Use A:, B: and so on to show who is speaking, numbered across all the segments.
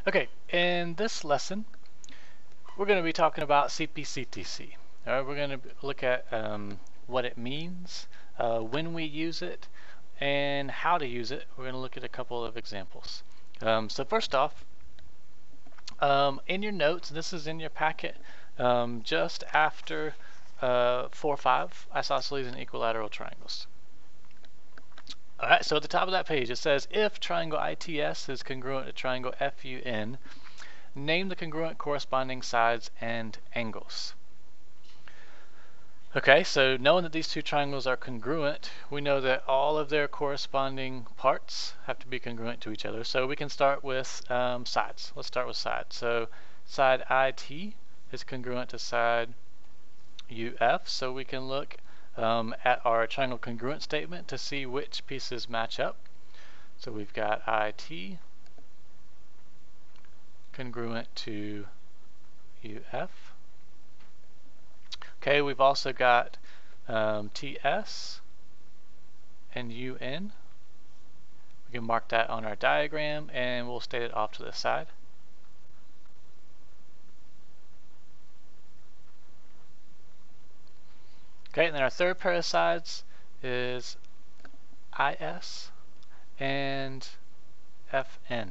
A: Okay, in this lesson, we're going to be talking about CPCTC. All right, we're going to look at what it means, when we use it, and how to use it. We're going to look at a couple of examples. So first off, in your notes, this is in your packet, just after 4-5 isosceles and equilateral triangles. Alright, so at the top of that page it says if triangle ITS is congruent to triangle FUN, name the congruent corresponding sides and angles. Okay, so knowing that these two triangles are congruent, we know that all of their corresponding parts have to be congruent to each other. So we can start with sides. Let's start with sides. So side IT is congruent to side UF, so we can look at our triangle congruent statement to see which pieces match up. So we've got IT congruent to UF. Okay, we've also got TS and UN. We can mark that on our diagram and we'll state it off to the side. Okay, and then our third pair of sides is IS and FN.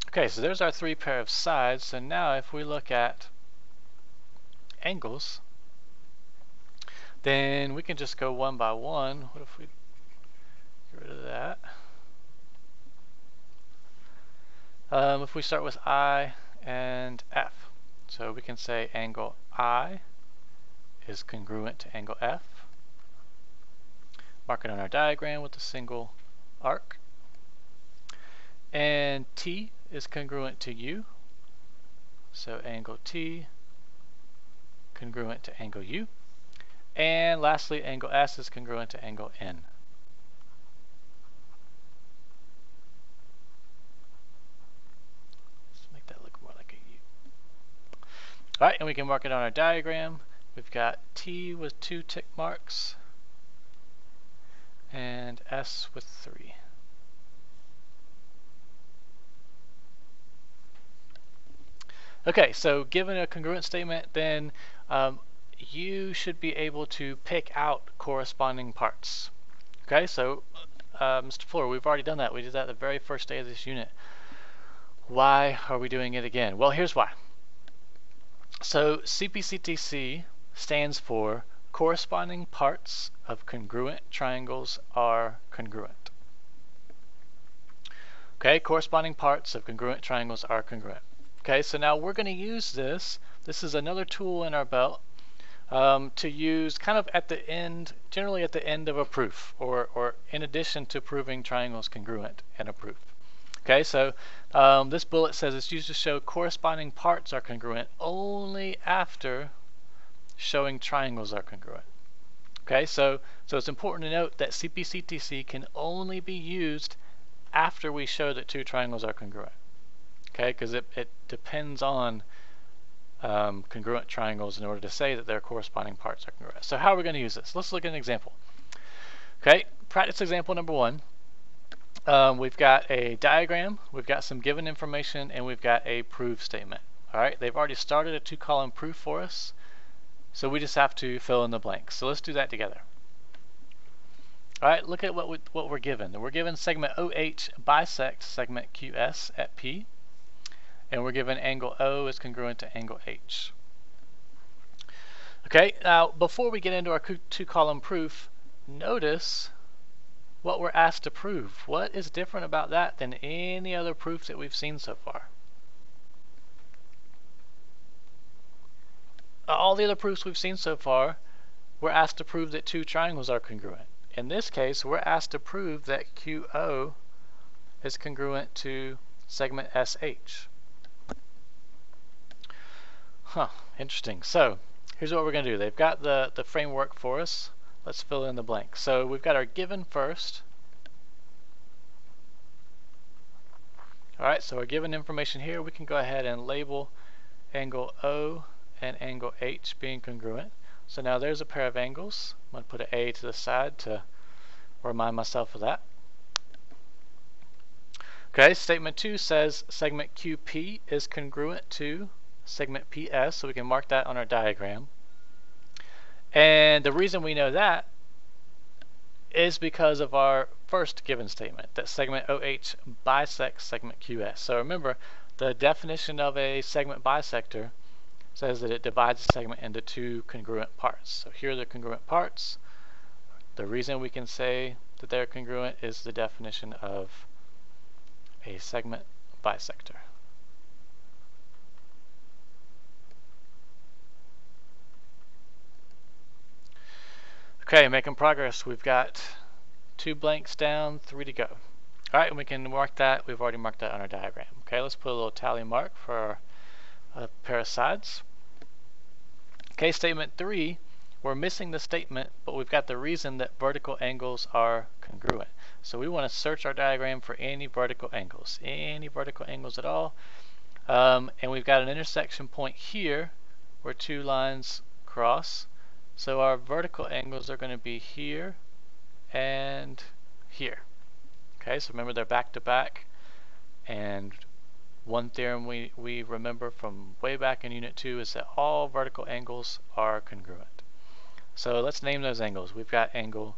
A: Okay, so there's our three pair of sides. So now if we look at angles, then we can just go one by one. What if we get rid of that? If we start with I and F, so we can say angle I is congruent to angle F. Mark it on our diagram with a single arc. And T is congruent to U, so angle T congruent to angle U. And lastly, angle S is congruent to angle N. Alright, and we can mark it on our diagram. We've got T with 2 tick marks and S with 3. Okay, so given a congruent statement, then you should be able to pick out corresponding parts. Okay, so Mr. Flory, we've already done that. We did that the very first day of this unit. Why are we doing it again? Well, here's why. So CPCTC stands for corresponding parts of congruent triangles are congruent. Okay, corresponding parts of congruent triangles are congruent. Okay, so now we're going to use this. This is another tool in our belt to use kind of at the end, generally at the end of a proof, or in addition to proving triangles congruent in a proof. Okay, so this bullet says it's used to show corresponding parts are congruent only after showing triangles are congruent. Okay, so it's important to note that CPCTC can only be used after we show that two triangles are congruent. Okay, because it depends on congruent triangles in order to say that their corresponding parts are congruent. So how are we going to use this? Let's look at an example. Okay, practice example number 1. We've got a diagram, we've got some given information, and we've got a proof statement. Alright, they've already started a 2-column proof for us, so we just have to fill in the blanks. So let's do that together. Alright, look at what we're given. We're given segment OH bisects segment QS at P, and we're given angle O is congruent to angle H. Okay, now before we get into our 2-column proof, notice what we're asked to prove. What is different about that than any other proof that we've seen so far? All the other proofs we've seen so far, we're asked to prove that two triangles are congruent. In this case, we're asked to prove that QO is congruent to segment SH. Interesting. So here's what we're going to do. They've got the framework for us. Let's fill in the blanks. So we've got our given first. Alright, so our given information here, we can go ahead and label angle O and angle H being congruent. So now there's a pair of angles. I'm going to put an A to the side to remind myself of that. Okay, statement 2 says segment QP is congruent to segment PS, so we can mark that on our diagram. And the reason we know that is because of our first given statement, that segment OH bisects segment QS. So remember, the definition of a segment bisector says that it divides the segment into two congruent parts. So here are the congruent parts. The reason we can say that they're congruent is the definition of a segment bisector. Okay, making progress. We've got 2 blanks down, 3 to go. Alright, and we can mark that. We've already marked that on our diagram. Okay, let's put a little tally mark for our pair of sides. Okay, statement 3, we're missing the statement, but we've got the reason that vertical angles are congruent. So we want to search our diagram for any vertical angles at all. And we've got an intersection point here where 2 lines cross. So our vertical angles are going to be here and here. Okay, so remember they're back to back. And one theorem we remember from way back in Unit 2 is that all vertical angles are congruent. So let's name those angles. We've got angle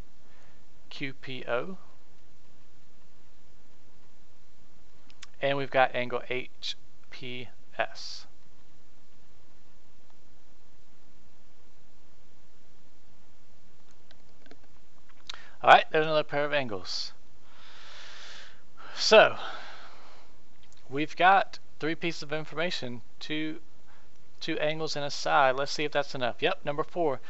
A: QPO. And we've got angle HPS. Alright, there's another pair of angles. So, we've got 3 pieces of information, two angles and a side. Let's see if that's enough. Yep, number 4.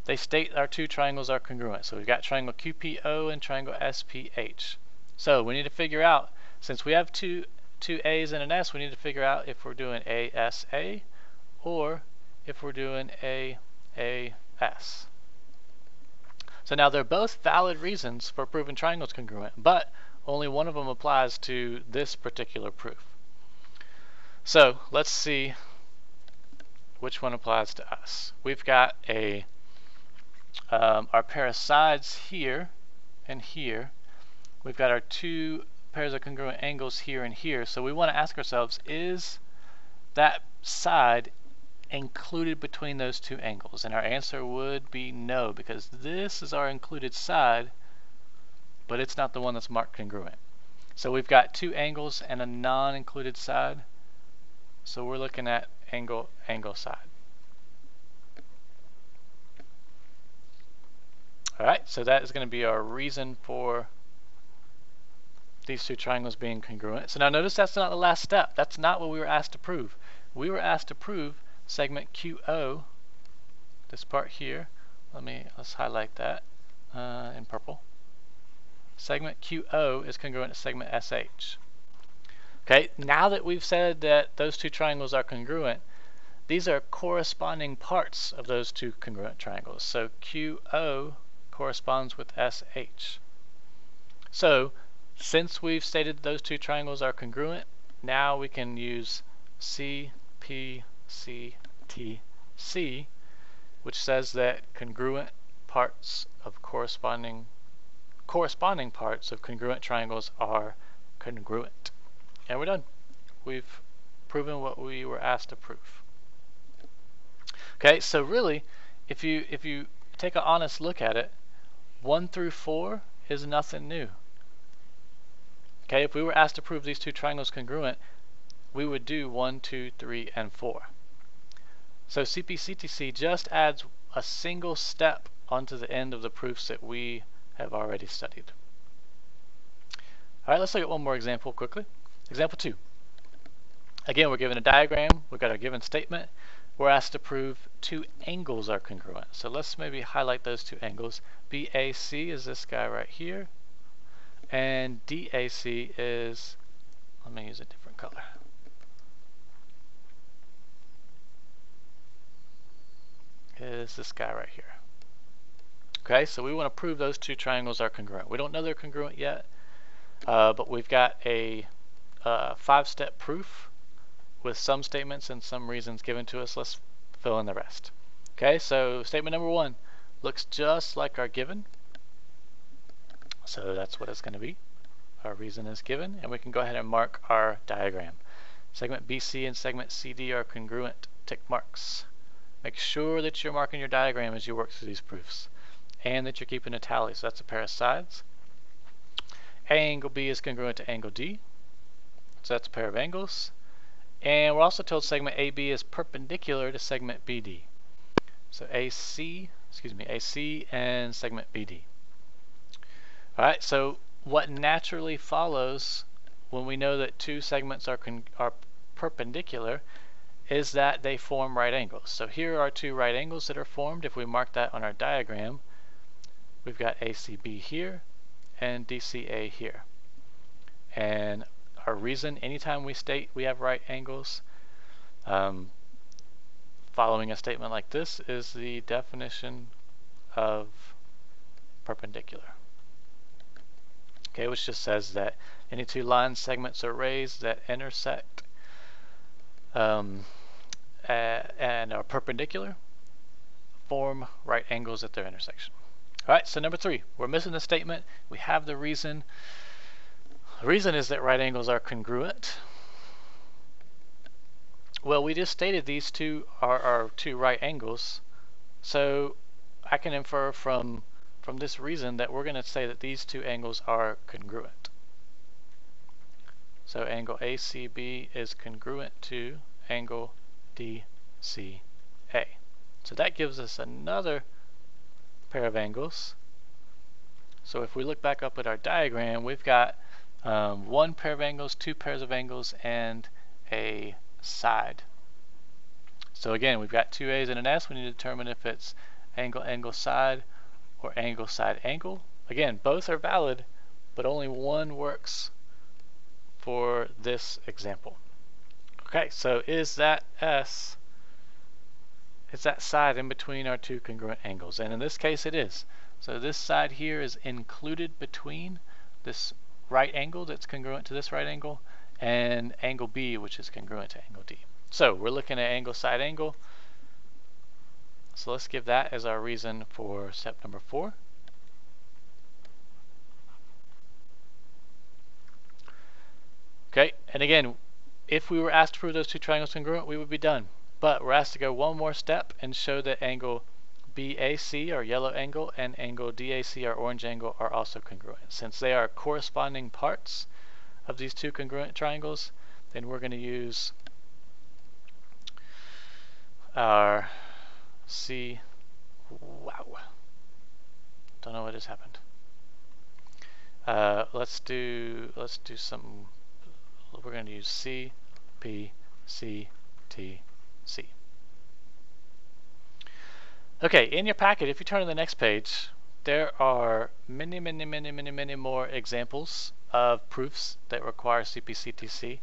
A: They state our 2 triangles are congruent. So we've got triangle QPO and triangle SPH. So we need to figure out, since we have two A's and an S, we need to figure out if we're doing ASA or if we're doing AAS. So now they're both valid reasons for proving triangles congruent, but only one of them applies to this particular proof. So let's see which one applies to us. We've got our pair of sides here and here. We've got our 2 pairs of congruent angles here and here. So we want to ask ourselves, is that side included between those 2 angles? And our answer would be no, because this is our included side, but it's not the one that's marked congruent. So we've got 2 angles and a non-included side. So we're looking at angle side. Alright, so that is going to be our reason for these 2 triangles being congruent. So now notice that's not the last step. That's not what we were asked to prove. We were asked to prove segment QO, this part here. Let's highlight that in purple. Segment QO is congruent to segment SH. Okay, now that we've said that those 2 triangles are congruent, these are corresponding parts of those 2 congruent triangles. So QO corresponds with SH. So since we've stated those 2 triangles are congruent, now we can use CPCTC, which says that congruent parts of corresponding parts of congruent triangles are congruent. And we're done. We've proven what we were asked to prove. Okay, so really, if you take an honest look at it, 1 through 4 is nothing new. Okay, if we were asked to prove these 2 triangles congruent, we would do 1, 2, 3, and 4. So CPCTC just adds a single step onto the end of the proofs that we have already studied. Alright, let's look at one more example quickly. Example 2. Again, we're given a diagram, we've got a given statement, we're asked to prove 2 angles are congruent. So let's maybe highlight those 2 angles. BAC is this guy right here, and DAC is, let me use a different color. Is this guy right here. Okay, so we want to prove those 2 triangles are congruent. We don't know they're congruent yet, but we've got a 5-step proof with some statements and some reasons given to us. Let's fill in the rest. Okay, so statement number 1 looks just like our given. So that's what it's going to be. Our reason is given, and we can go ahead and mark our diagram. Segment BC and segment CD are congruent. Tick marks. Make sure that you're marking your diagram as you work through these proofs, and that you're keeping a tally. So that's a pair of sides. Angle B is congruent to angle D. So that's a pair of angles. And we're also told segment AB is perpendicular to segment BD. So AC and segment BD. Alright, so what naturally follows when we know that two segments are perpendicular is that they form right angles. So here are two right angles that are formed. If we mark that on our diagram, we've got ACB here and DCA here. And our reason, anytime we state we have right angles, following a statement like this is the definition of perpendicular. Okay, which just says that any two line segments or rays that intersect and are perpendicular form right angles at their intersection. Alright, so number 3, we're missing the statement. We have the reason. The reason is that right angles are congruent. Well, we just stated these two are two right angles, so I can infer from this reason that we're going to say that these two angles are congruent. So angle ACB is congruent to angle DCA. So that gives us another pair of angles. So if we look back up at our diagram, we've got one pair of angles, two pairs of angles, and a side. So again, we've got two A's and an S. We need to determine if it's angle, angle, side, or angle, side, angle. Again, both are valid, but only one works for this example. Okay, so is that S, is that side in between our two congruent angles? And in this case it is. So this side here is included between this right angle that's congruent to this right angle and angle B, which is congruent to angle D. So we're looking at angle, side, angle. So let's give that as our reason for step number 4. Okay, and again, if we were asked to prove those two triangles congruent, we would be done. But we're asked to go one more step and show that angle BAC, our yellow angle, and angle DAC, our orange angle, are also congruent. Since they are corresponding parts of these two congruent triangles, then we're going to use our don't know what has happened. Let's do some. We're going to use CPCTC. Okay, in your packet, if you turn to the next page, there are many more examples of proofs that require CPCTC.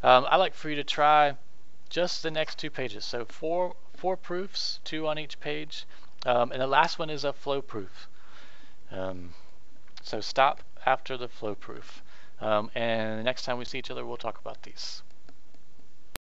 A: I'd like for you to try just the next 2 pages. So four proofs, 2 on each page, and the last one is a flow proof. So stop after the flow proof. And the next time we see each other, we'll talk about these.